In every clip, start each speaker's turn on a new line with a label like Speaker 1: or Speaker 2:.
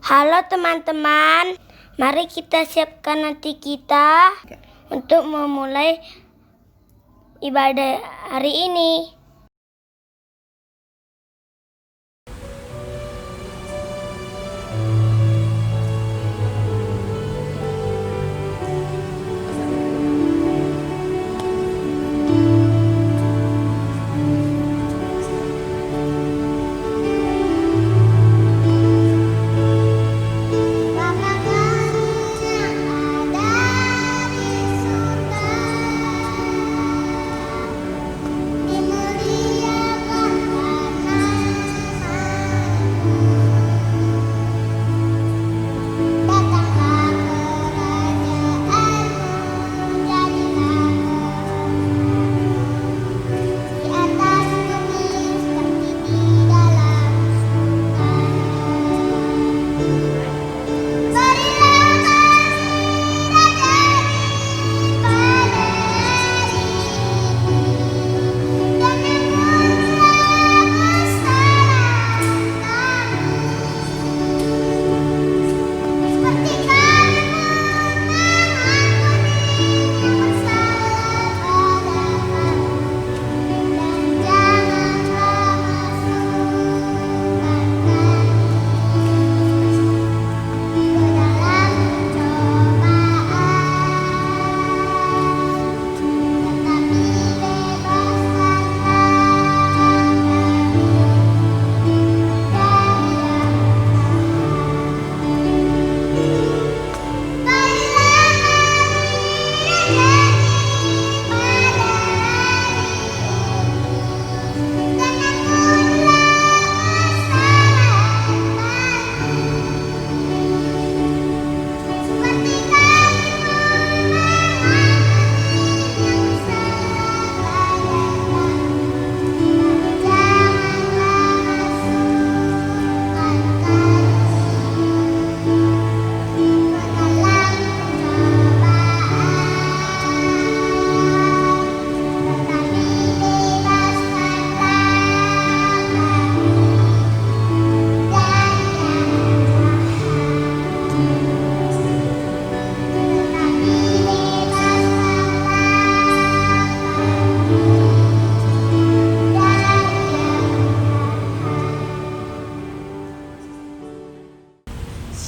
Speaker 1: Halo teman-teman, mari kita siapkan hati kita untuk memulai ibadah hari ini.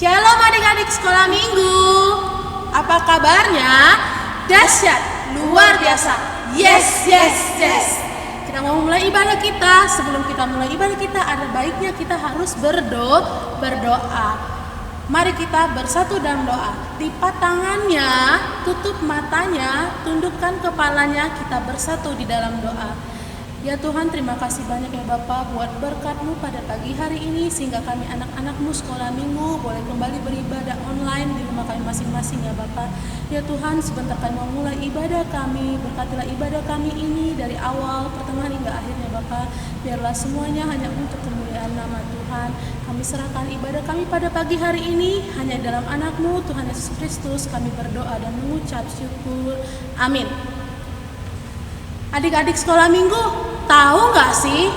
Speaker 2: Shalom adik-adik sekolah minggu. Apa kabarnya? Dahsyat, luar biasa. Yes. Kita mau mulai ibadah kita. Sebelum kita mulai ibadah kita, ada baiknya kita harus berdoa. Mari kita bersatu dalam doa. Lipat tangannya, tutup matanya, tundukkan kepalanya, kita bersatu di dalam doa. Ya Tuhan, terima kasih banyak ya Bapak buat berkat-Mu pada pagi hari ini, sehingga kami anak-anak-Mu sekolah minggu boleh kembali beribadah online di rumah kami masing-masing ya Bapak. Ya Tuhan, sebentar kami mau mulai ibadah kami, berkatilah ibadah kami ini dari awal, pertengahan hingga akhirnya Bapak. Biarlah semuanya hanya untuk kemuliaan nama Tuhan. Kami serahkan ibadah kami pada pagi hari ini hanya dalam anak-Mu Tuhan Yesus Kristus. Kami berdoa dan mengucap syukur. Amin. Adik-adik sekolah minggu, tahu gak sih,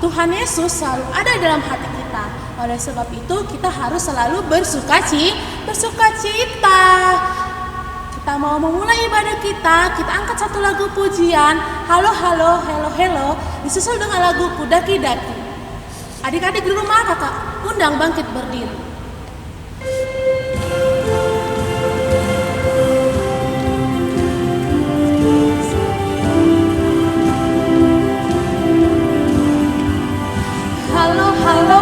Speaker 2: Tuhan Yesus selalu ada dalam hati kita. Oleh sebab itu kita harus selalu bersuka cita. Kita mau memulai ibadah kita angkat satu lagu pujian, halo, hello, disusul dengan lagu Kudaki-daki. Adik-adik di rumah kakak undang bangkit berdiri. Halo, hola,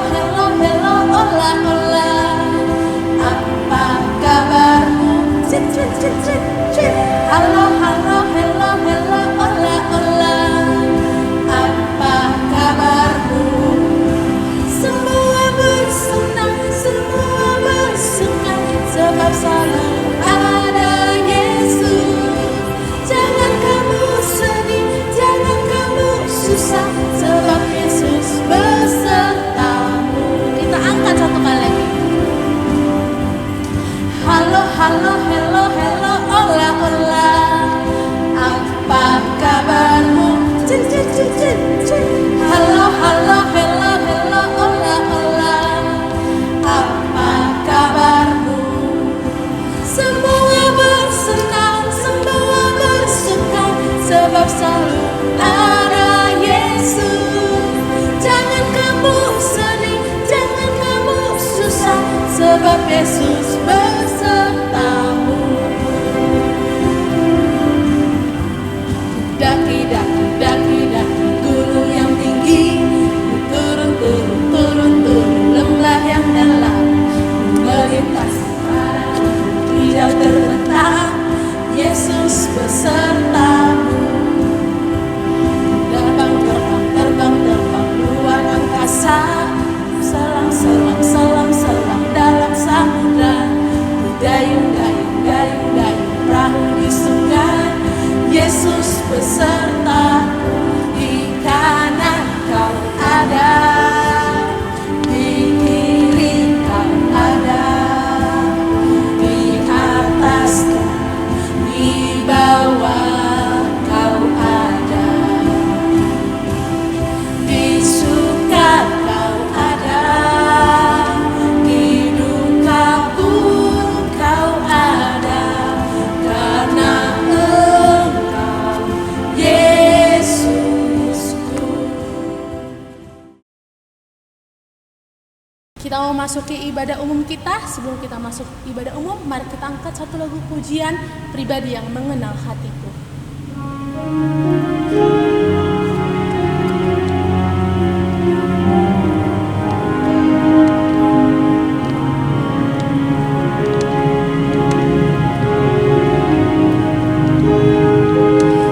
Speaker 2: apa kabarmu? Cit. Halo, hola, apa kabarmu? Semua bersenang-senang. sebab Yesus besertamu. Daki, daki, daki, daki gunung yang tinggi, turun, turun, turun, turun lembah yang dalam, melintasi padang hijau terbentang, Yesus besertamu. Terbang, terbang, terbang, terbang luar angkasa, selang, selang, selang, selang dalam samudra, dayung, dayung, dayung, dayung perahu di sungai, Yesus besertamu. Di kanan kau ada, di kiri kau ada, di atas dan di bawah kau ada, di suka kau ada, di duka pun kau ada, karena Engkau Yesusku. Kita mau masuki ibadah umum kita. Sebelum kita masuk ibadah umum, mari kita angkat satu lagu pujian pribadi yang mengenal hatiku.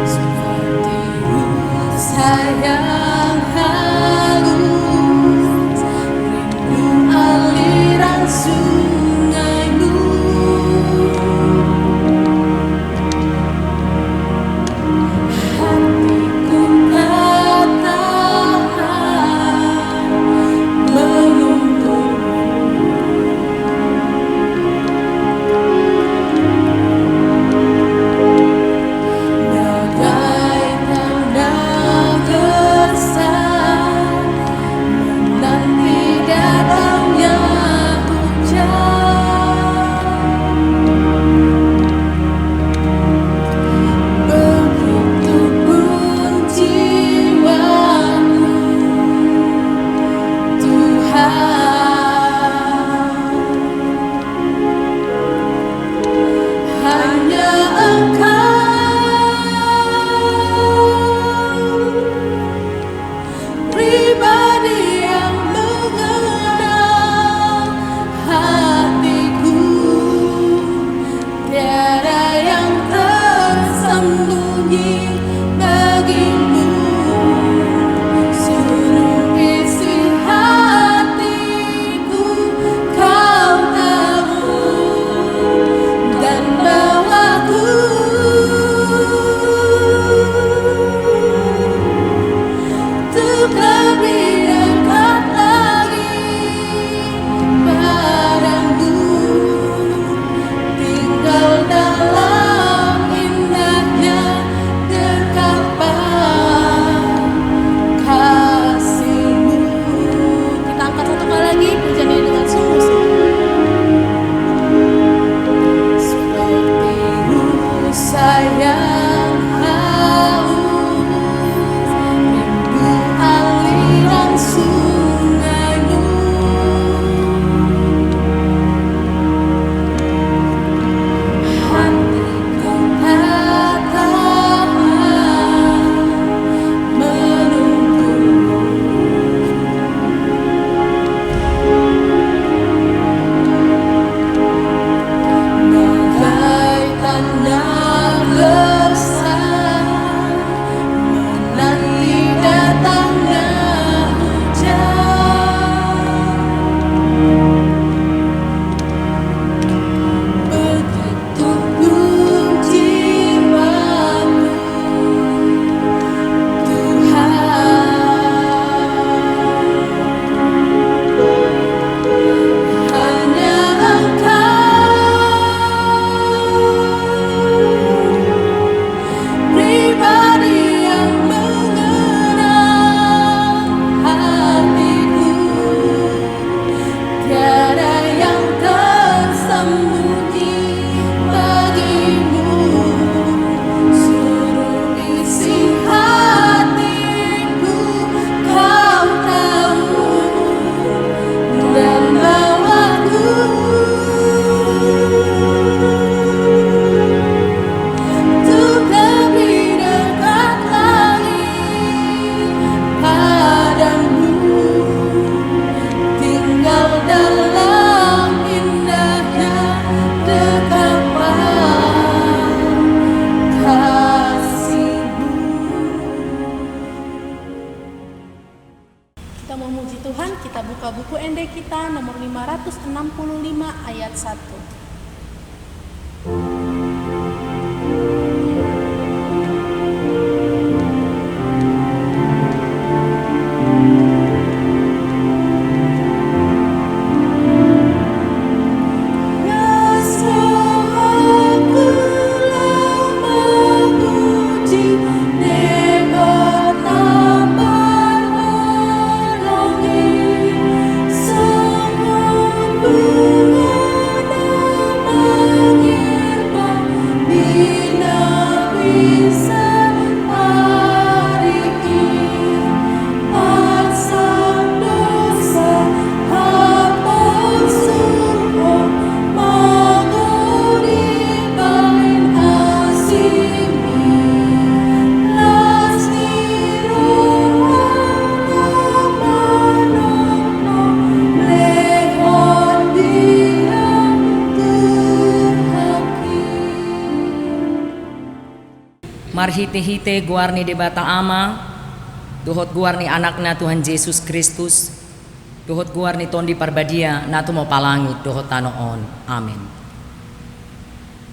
Speaker 2: Seperti sayang halus, rindu aliran sungaimu, hatiku ayat 1.
Speaker 3: Marhite-hite guarni de bata ama, dohot guarni anakna Tuhan Yesus Kristus, dohot guarni tondi parbadia na mo palangit dohot tanoon. Amin.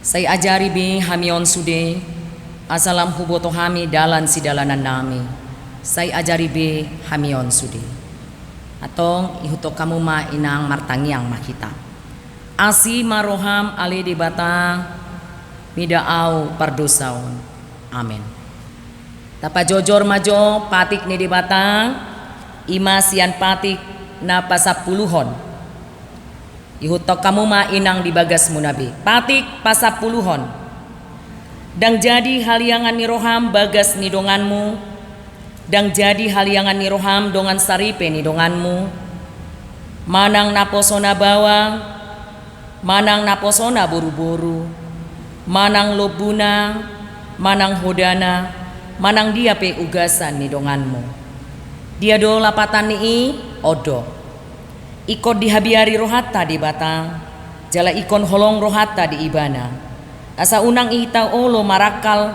Speaker 3: Say ajari bi hamion sude, asalam huboto hami dalan si dalanan nami. Say ajari bi hamion sude. Atong ihutok kamu ma inang martangiang makita. Asi maroham ale de bata midaau pardosaon. Amin. Tapa jojor majo patik ni di batang ima sian patik na pasapuluhon. Ihutok kamu ma inang di bagas munabi. Patik pasapuluhon. Dang jadi haliangan ni roham bagas ni donganmu. Dang jadi haliangan ni roham dongan saripe ni donganmu. Manang naposona bawang, manang naposona buru-buru, manang lobuna, manang hodana, manang dia pe ugasan ni donganmu. Dia do lapatan ni odo. Ikon dihabiari rohata di batang, jala ikon holong rohata di ibana. Asa unang itau olo marakal,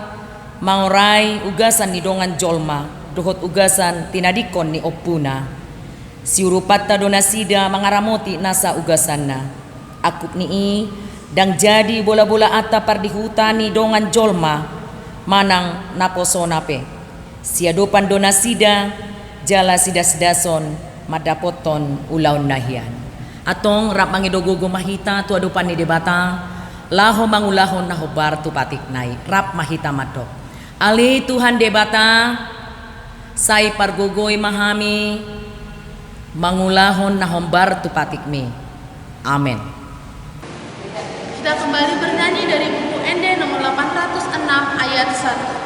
Speaker 3: mangorai ugasan ni dongan jolma, dohot ugasan tinadikon ni opuna. Siurupata donasida mangaramoti nasa ugasanna. Akup ni dang jadi bola-bola ata pardihutani dongan jolma, manang naposona pe siadopan donasida jala sidas-dason madapoton ulaun nahian atong rap mangidogogo mahita tu adopan ni debata laho mangulahon na hobar tu patik nai rap mahita mato ali Tuhan debata say pargogoy mahami mangulahon na hombar tu patik mi. Amin.
Speaker 2: Kita kembali bernyanyi dari buku ND nomor 806 ayat 1.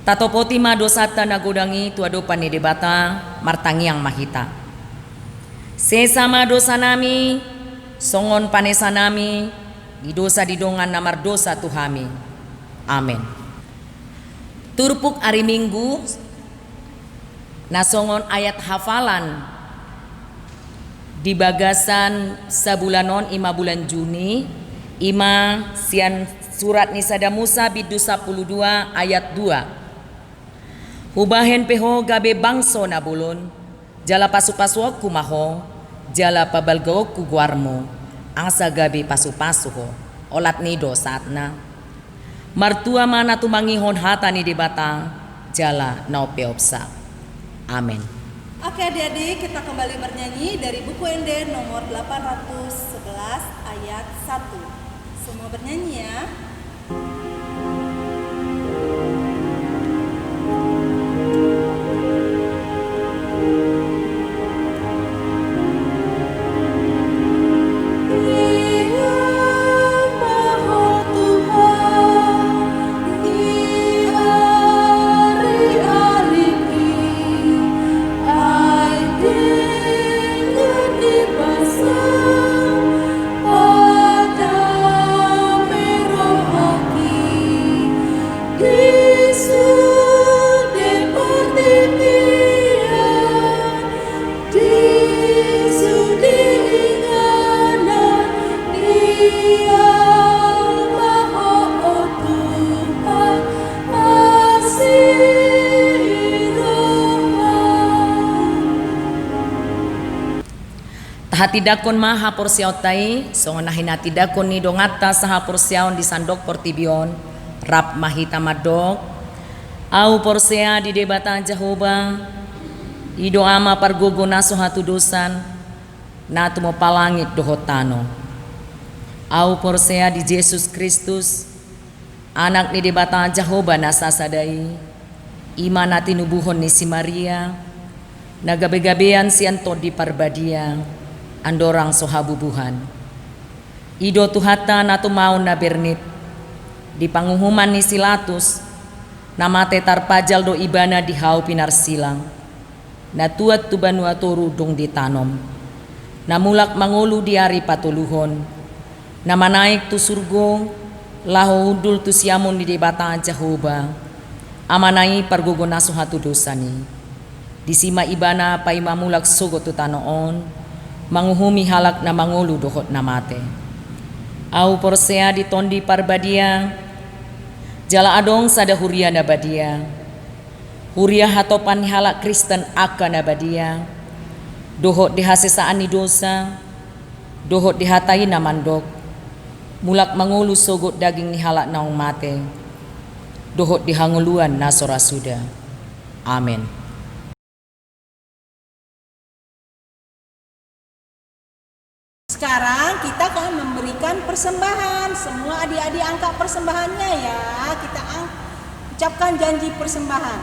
Speaker 3: Tatopoti ma dosata nagodangi tuadopan ni debata martangiang mahita. Sesama dosa nami, songon panesa nami, di dosa didongan namar dosa tuhami. Amin. Turpuk hari Minggu, nasongon ayat hafalan di bagasan sabulanon ima bulan Juni, ima sian surat Nisada Musa bidu 12 ayat 2. Hubahen peho gabe bangso na bulon, jala pasu-pasu kumaho, jala pabalgo ku guarmo, asa gabe pasu-pasu ho, olat nido saat na. Martua mana tumangihon hata ni debata, jala nau peopsa. Amin.
Speaker 4: Oke adik-adik, kita kembali bernyanyi dari buku ND nomor 811 ayat 1. Semua bernyanyi ya.
Speaker 3: Tahati dakon ma hapor siaw tai, songon nahinati dakon ni dongata sa hapor siaw di sandok portibion, rap mahita madok, au porsea di debata Jehovah, ido ama pargogo naso hatu dosan, natu mo palangit dohotano. Au porsea di Yesus Kristus, anak ni debata Jehovah nasasadai, iman nati nubuhon ni si Maria, nagabe-gabean sianto di parbadia, andorang sohabubuhan. Ido tuhata natu mau na bernit, di panguhuman ni silatus, namate tarpajal do ibana di hau pinar silang, na tuat tu banua toru dong ditanom, na mulak mangulu di hari patuluhon, na manaik tu surgo, laho udul tu siamun di debata Jehovah, amanai pargogo naso hatu dosani, disima ibana pai mamulak sogo tu tanoon, manguhumi halak na mangulu dohot namate. Au porsea di tondi parbadia, jala adong sada huria nabadia, huria hatopan halak Kristen aka nabadia, dohot dihasesaan ni dosa, dohot dihatai namandok, mulak mangulu sogot daging ni halak naung mate, dohot dihanguluan nasora suda. Amin.
Speaker 4: Sekarang kita akan memberikan persembahan. Semua adik-adik angkat persembahannya ya. Kita ucapkan janji persembahan.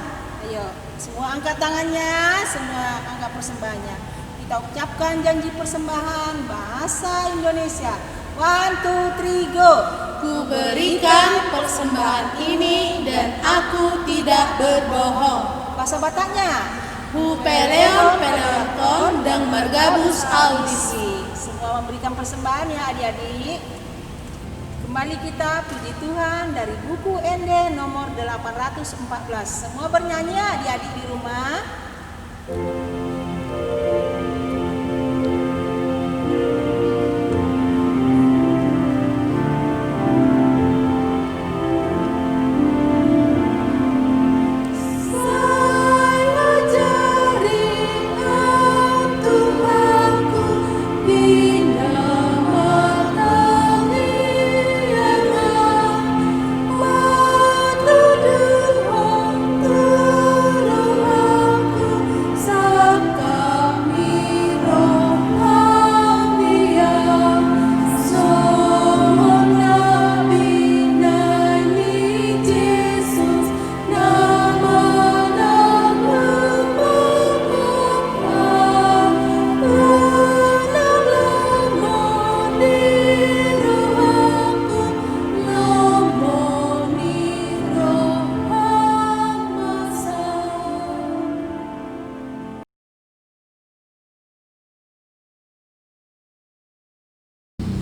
Speaker 4: Ayo, semua angkat tangannya, semua angkat persembahannya. Kita ucapkan janji persembahan bahasa Indonesia. 1, 2, 3, go.
Speaker 2: Ku berikan persembahan ini dan aku tidak berbohong.
Speaker 4: Bahasa Bataknya.
Speaker 2: Hu peleon peleon dan bergabus audisi.
Speaker 4: Semua memberikan persembahan ya adik-adik. Kembali kita puji Tuhan dari buku ND nomor 814. Semua bernyanyi ya adik-adik di rumah.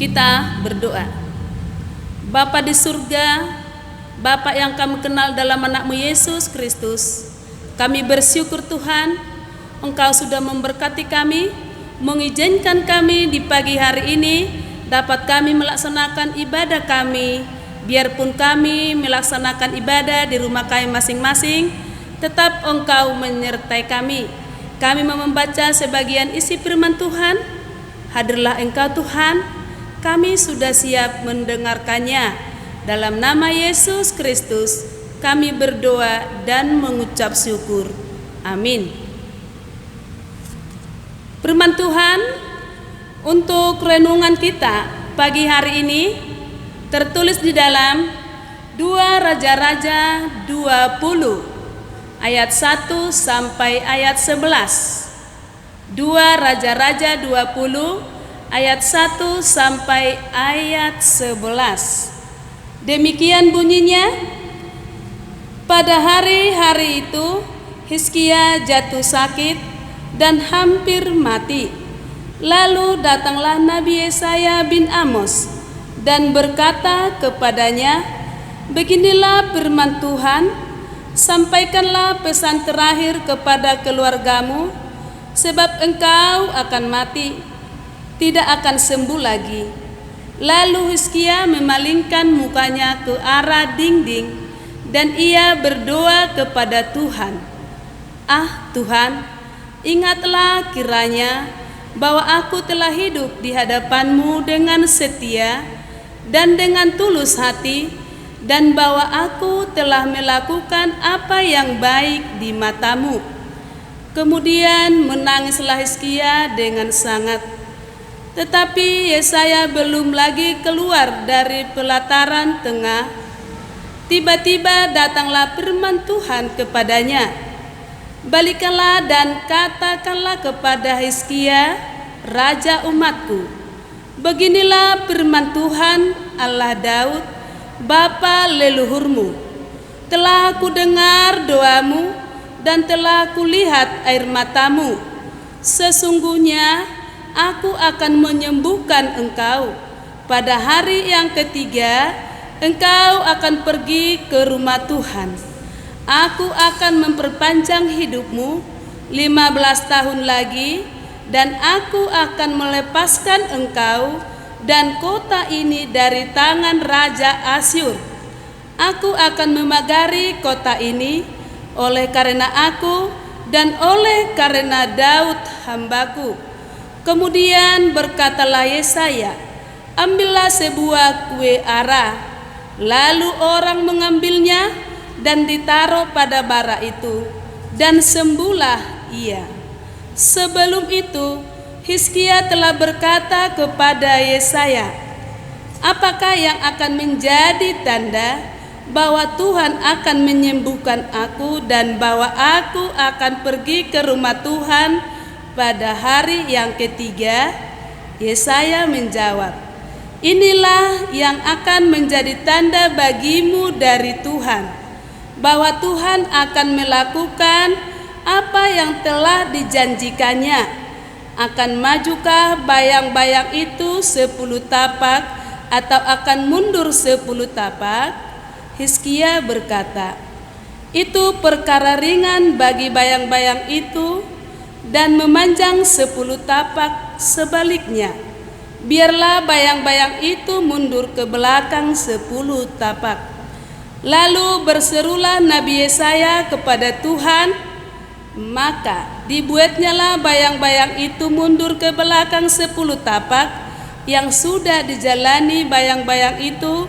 Speaker 2: Kita berdoa. Bapa di surga, Bapa yang kami kenal dalam anak-Mu Yesus Kristus, kami bersyukur Tuhan, Engkau sudah memberkati kami, mengizinkan kami di pagi hari ini dapat kami melaksanakan ibadah kami. Biarpun kami melaksanakan ibadah di rumah kami masing-masing, tetap Engkau menyertai kami. Kami mau membaca sebagian isi firman Tuhan. Hadirlah Engkau Tuhan, kami sudah siap mendengarkannya. Dalam nama Yesus Kristus kami berdoa dan mengucap syukur. Amin. Firman Tuhan untuk renungan kita pagi hari ini tertulis di dalam 2 Raja-Raja 20 ayat 1 sampai ayat 11. 2 Raja-Raja 20 ayat 1 sampai ayat 11. Demikian bunyinya. Pada hari-hari itu Hizkia jatuh sakit dan hampir mati. Lalu datanglah Nabi Yesaya bin Amos dan berkata kepadanya, "Beginilah firman Tuhan, sampaikanlah pesan terakhir kepada keluargamu, sebab engkau akan mati, tidak akan sembuh lagi." Lalu Hizkia memalingkan mukanya ke arah dinding dan ia berdoa kepada Tuhan, "Ah Tuhan, ingatlah kiranya bahwa aku telah hidup di hadapanmu dengan setia dan dengan tulus hati, dan bahwa aku telah melakukan apa yang baik di matamu. Kemudian menangislah Hizkia dengan sangat. Tetapi Yesaya belum lagi keluar dari pelataran tengah. Tiba-tiba datanglah firman Tuhan kepadanya, "Baliklah dan katakanlah kepada Hizkia, raja umatku, beginilah firman Tuhan Allah Daud, bapa leluhurmu. Telah aku dengar doamu dan telah kulihat air matamu. Sesungguhnya aku akan menyembuhkan engkau. Pada hari yang ketiga engkau akan pergi ke rumah Tuhan. Aku akan memperpanjang hidupmu 15 tahun lagi, dan aku akan melepaskan engkau dan kota ini dari tangan Raja Asyur. Aku akan memagari kota ini oleh karena aku dan oleh karena Daud hambaku." Kemudian berkatalah Yesaya, "Ambillah sebuah kue ara." Lalu orang mengambilnya dan ditaruh pada bara itu, dan sembuhlah ia. Sebelum itu Hizkia telah berkata kepada Yesaya, "Apakah yang akan menjadi tanda bahwa Tuhan akan menyembuhkan aku dan bahwa aku akan pergi ke rumah Tuhan pada hari yang ketiga?" Yesaya menjawab, "Inilah yang akan menjadi tanda bagimu dari Tuhan, bahwa Tuhan akan melakukan apa yang telah dijanjikannya. Akan majukah bayang-bayang itu 10 tapak atau akan mundur 10 tapak?" Hizkia berkata, "Itu perkara ringan bagi bayang-bayang itu, dan memanjang 10 tapak sebaliknya. Biarlah bayang-bayang itu mundur ke belakang 10 tapak." Lalu berserulah Nabi Yesaya kepada Tuhan, maka dibuatnyalah bayang-bayang itu mundur ke belakang 10 tapak yang sudah dijalani bayang-bayang itu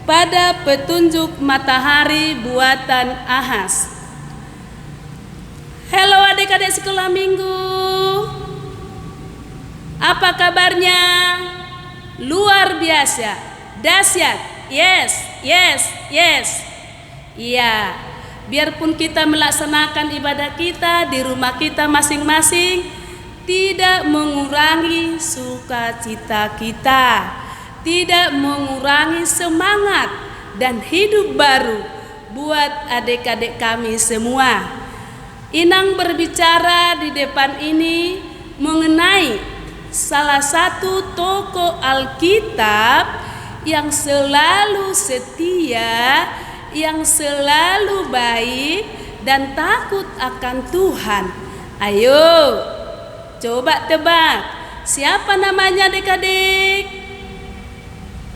Speaker 2: pada petunjuk matahari buatan Ahaz. Halo adik-adik sekolah minggu, apa kabarnya? Luar biasa, dahsyat. Yes. Iya, biarpun kita melaksanakan ibadah kita di rumah kita masing-masing, tidak mengurangi sukacita kita, tidak mengurangi semangat dan hidup baru buat adik-adik kami semua. Inang berbicara di depan ini mengenai salah satu tokoh Alkitab yang selalu setia, yang selalu baik dan takut akan Tuhan. Ayo, coba tebak, siapa namanya adik-adik?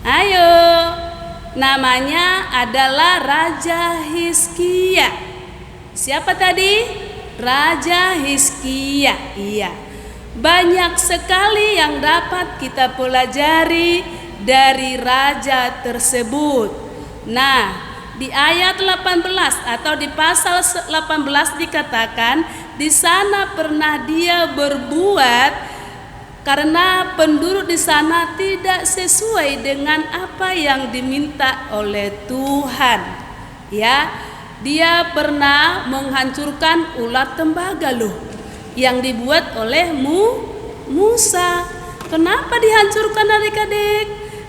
Speaker 2: Ayo, namanya adalah Raja Hizkia. Siapa tadi? Raja Hizkia. Iya, banyak sekali yang dapat kita pelajari dari raja tersebut. Nah, di ayat 18 atau di pasal 18 dikatakan, di sana pernah dia berbuat karena penduduk di sana tidak sesuai dengan apa yang diminta oleh Tuhan. Ya, dia pernah menghancurkan ulat tembaga loh yang dibuat oleh Musa. Kenapa dihancurkan adik-adik?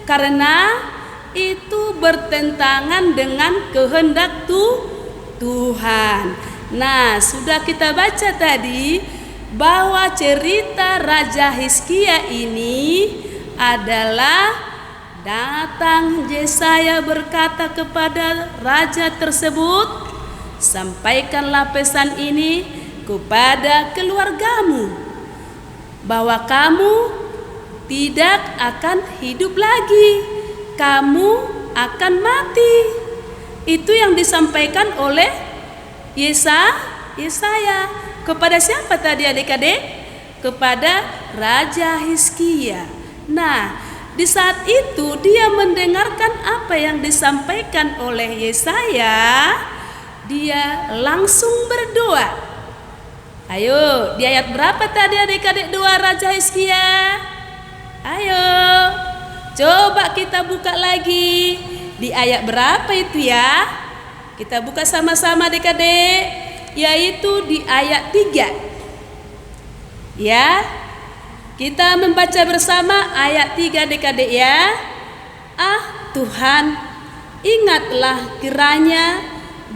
Speaker 2: Karena itu bertentangan dengan kehendak Tuhan. Nah, sudah kita baca tadi bahwa cerita Raja Hizkia ini adalah datang Yesaya berkata kepada raja tersebut, "Sampaikanlah pesan ini kepada keluargamu, bahwa kamu tidak akan hidup lagi, kamu akan mati." Itu yang disampaikan oleh Yesaya kepada siapa tadi adik-adik? kepada Raja Hizkia. Nah, di saat itu dia mendengarkan apa yang disampaikan oleh Yesaya. Dia langsung berdoa. Ayo, di ayat berapa tadi adik-adik doa Raja Hizkia? Ayo, coba kita buka lagi. Di ayat berapa itu ya? Kita buka sama-sama adik-adik, yaitu di ayat 3. Ya, kita membaca bersama ayat 3 adik-adik ya. Ah Tuhan, ingatlah kiranya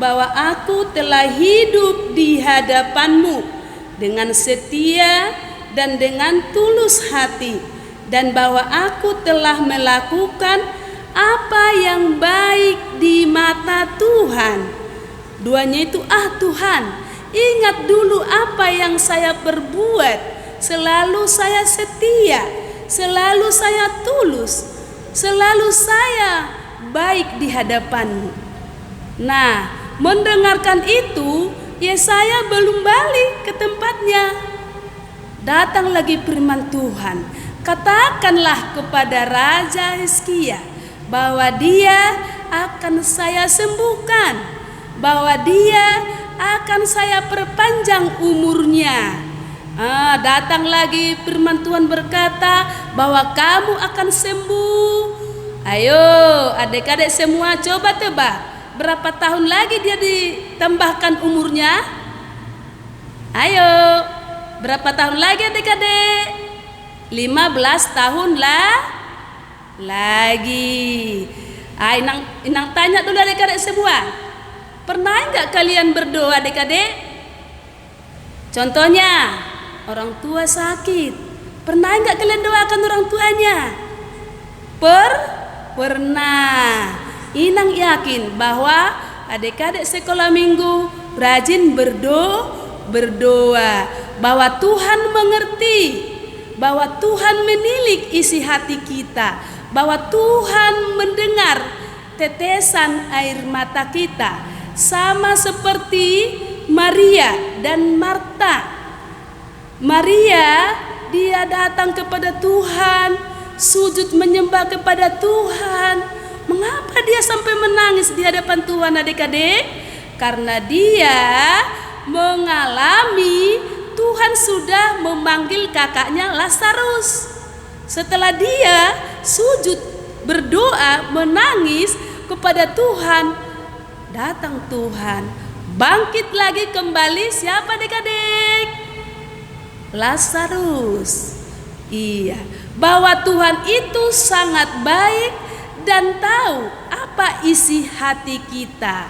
Speaker 2: bahwa aku telah hidup di hadapan-Mu dengan setia dan dengan tulus hati, dan bahwa aku telah melakukan apa yang baik di mata Tuhan. Duanya itu, ah Tuhan, ingat dulu apa yang saya perbuat. Selalu saya setia, selalu saya tulus, selalu saya baik di hadapan-Mu. Nah, mendengarkan itu, Yesaya belum balik ke tempatnya. Datang lagi firman Tuhan, katakanlah kepada Raja Hizkia bahwa dia akan saya sembuhkan, bahwa dia akan saya perpanjang umurnya. Datang lagi firman Tuhan berkata bahwa kamu akan sembuh. Ayo adik-adik semua coba tebak, berapa tahun lagi dia ditambahkan umurnya? Ayo, berapa tahun lagi adik-adik? 15 tahun lagi. Inang tanya dulu adik-adik semua, pernah enggak kalian berdoa adik-adik? Contohnya, orang tua sakit, pernah enggak kalian doakan orang tuanya? Pernah. Inang yakin bahwa adik-adik sekolah minggu rajin berdoa, bahwa Tuhan mengerti, bahwa Tuhan menilik isi hati kita, bahwa Tuhan mendengar tetesan air mata kita, sama seperti Maria dan Marta. Maria, dia datang kepada Tuhan, sujud menyembah kepada Tuhan. Mengapa dia sampai menangis di hadapan Tuhan adik-adik? Karena dia mengalami Tuhan sudah memanggil kakaknya Lazarus. Setelah dia sujud berdoa menangis kepada Tuhan, datang Tuhan, bangkit lagi kembali siapa adik-adik? Lazarus. Iya, bahwa Tuhan itu sangat baik dan tahu apa isi hati kita,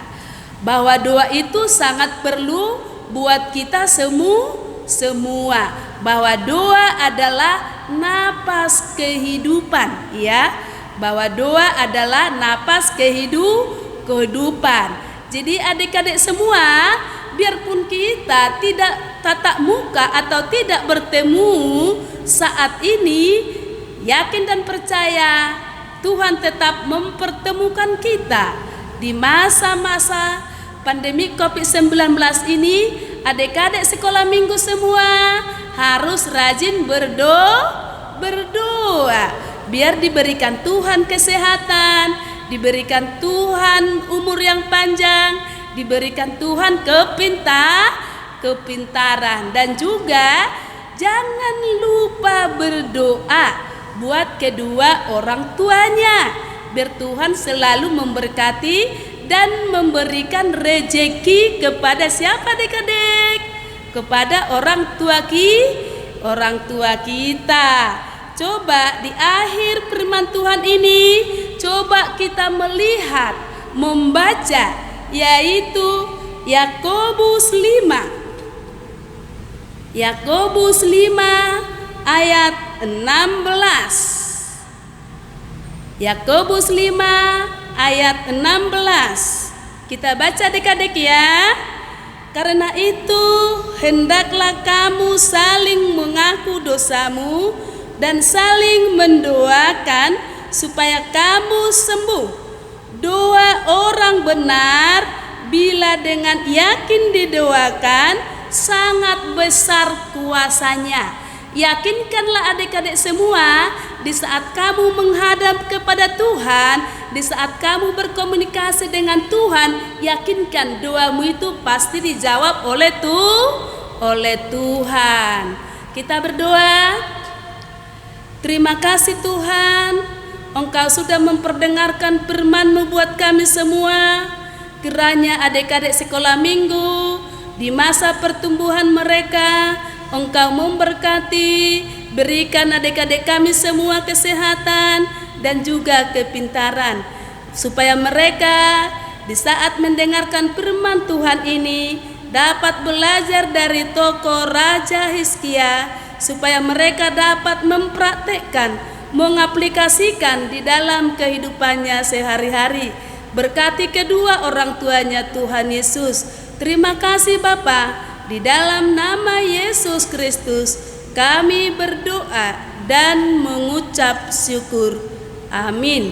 Speaker 2: bahwa doa itu sangat perlu buat kita semua, bahwa doa adalah napas kehidupan, ya, bahwa doa adalah napas kehidupan. Jadi adik-adik semua, biarpun kita tidak tatap muka atau tidak bertemu saat ini, yakin dan percaya Tuhan tetap mempertemukan kita di masa-masa pandemi COVID-19 ini. Adik-adik sekolah minggu semua harus rajin berdoa, biar diberikan Tuhan kesehatan, diberikan Tuhan umur yang panjang, diberikan Tuhan kepintaran, dan juga jangan lupa berdoa buat kedua orang tuanya, biar Tuhan selalu memberkati dan memberikan rejeki kepada siapa adik-adik? Kepada orang tua kita. Coba di akhir firman Tuhan ini, coba kita melihat, membaca, yaitu Yakobus 5 ayat 16. Yakobus 5 ayat 16. Kita baca adik-adik ya. Karena itu hendaklah kamu saling mengaku dosamu dan saling mendoakan supaya kamu sembuh. Doa orang benar bila dengan yakin didoakan sangat besar kuasanya, Yakinkanlah adik-adik semua, di saat kamu menghadap kepada Tuhan, di saat kamu berkomunikasi dengan Tuhan, yakinkan doamu itu pasti dijawab oleh Tuhan. Kita berdoa. Terima kasih Tuhan, Engkau sudah memperdengarkan firman-Mu buat kami semua. Kiranya adik-adik sekolah minggu di masa pertumbuhan mereka, Engkau memberkati, berikan adik-adik kami semua kesehatan dan juga kepintaran, supaya mereka di saat mendengarkan firman Tuhan ini dapat belajar dari tokoh Raja Hizkia, supaya mereka dapat mempraktekkan, mengaplikasikan di dalam kehidupannya sehari-hari. Berkati kedua orang tuanya Tuhan Yesus. Terima kasih Bapa. Di dalam nama Yesus Kristus kami berdoa dan mengucap syukur. Amin.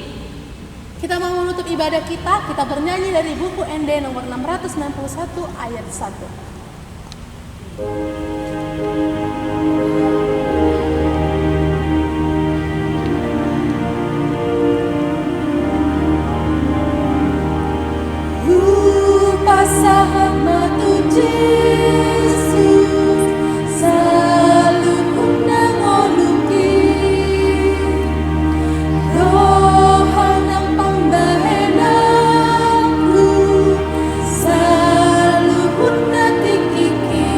Speaker 5: Kita mau menutup ibadah kita bernyanyi dari buku ND nomor 691 ayat 1. Pasahama tu Jesus selalu undang oluki rohanang pangbahenaku selalu undang tikiki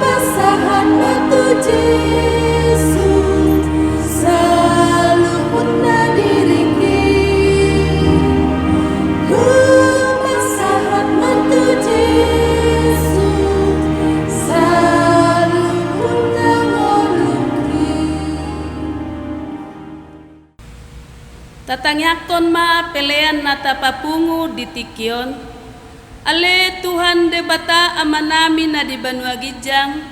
Speaker 5: pasahama tu Jesus selalu undang diriki
Speaker 2: Tatangyakon ma pelean nata papungu di tikion. Ale Tuhan de bata amanami na di Banua Gijang.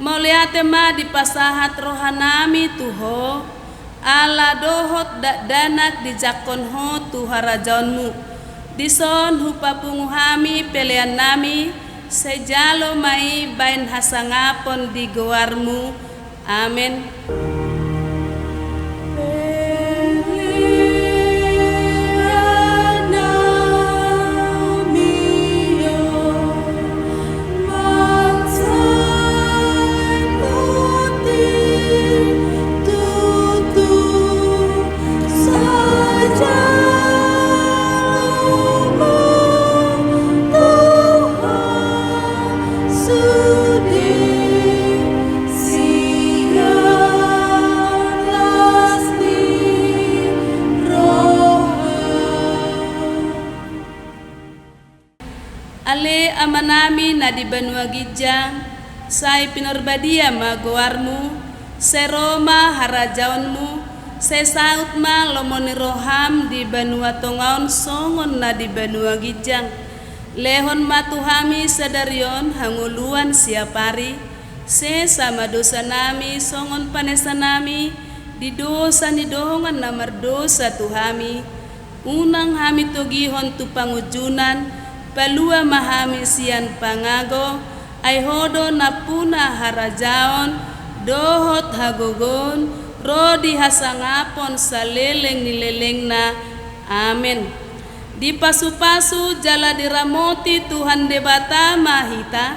Speaker 2: Mauliate ma di pasahat rohanami tuho. Ala dohot dak danak di jakon ho tuharajaunmu. Dison hupapungu hami pelean nami. Sejalo mai bain hasangapon di goarmu. Amin. Ale amanami na di Banua Gijang, say pinorbadia magoarmu, se Roma harajaunmu, se saut ma lomoni roham di Banua Tongaon songon na di Banua Gijang. Lehon matuhami sadarion hanguluan siapari, se sama dosa nami songon panesa nami, di dosa ni dohongan namar dosa tuhami, unang hami togihon tu pangujunan, palua mahami sian pangago, ay hodo napuna harajaon, dohot hagogon, rodi hasangapon sa leleng nileleng na. Amen. Di pasu-pasu jala diramoti Tuhan de batama hita,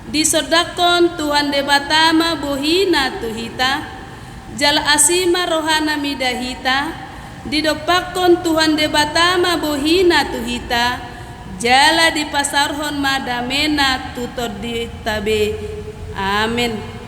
Speaker 2: di sodakon Tuhan de batama bohina tuhita, jala asima rohana midahita, di dopakon Tuhan de batama bohina tuhita, jala di pasarhon madamena tutod di tabe. Amin.